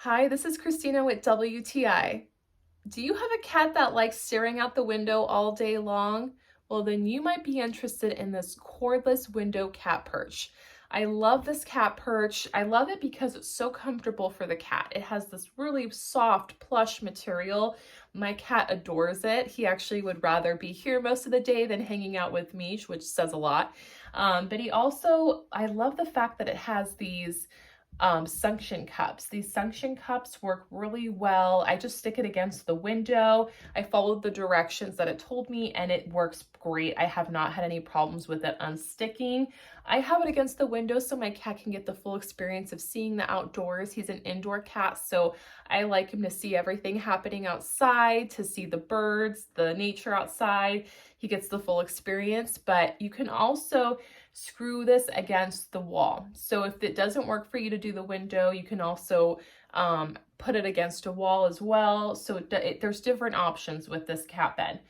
Hi, this is Christina with WTI. Do you have a cat that likes staring out the window all day long? Well, then you might be interested in this cordless window cat perch. I love this cat perch. I love it because it's so comfortable for the cat. It has this really soft plush material. My cat adores it. He actually would rather be here most of the day than hanging out with me, which says a lot. But I love the fact that it has these suction cups. These suction cups work really well. I just stick it against the window. I followed the directions that it told me and it works great. I have not had any problems with it unsticking. I have it against the window so my cat can get the full experience of seeing the outdoors. He's an indoor cat, so I like him to see everything happening outside, to see the birds, the nature outside. He gets the full experience, but you can also screw this against the wall. So if it doesn't work for you to do the window, you can also put it against a wall as well. So there's different options with this cat bed.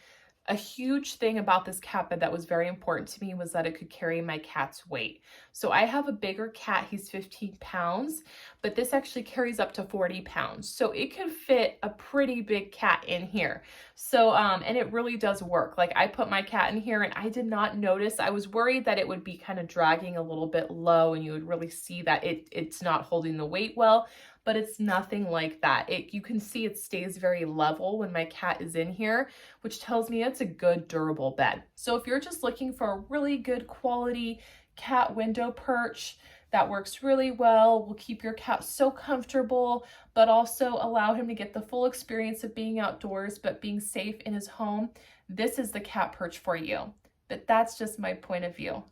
A huge thing about this cat bed that was very important to me was that it could carry my cat's weight. So I have a bigger cat, he's 15 pounds, but this actually carries up to 40 pounds. So it could fit a pretty big cat in here. So, and it really does work. Like I put my cat in here and I did not notice. I was worried that it would be kind of dragging a little bit low and you would really see that it's not holding the weight well, but it's nothing like that. You can see it stays very level when my cat is in here, which tells me it's a good durable bed. So if you're just looking for a really good quality cat window perch that works really well, will keep your cat so comfortable, but also allow him to get the full experience of being outdoors, but being safe in his home, this is the cat perch for you. But that's just my point of view.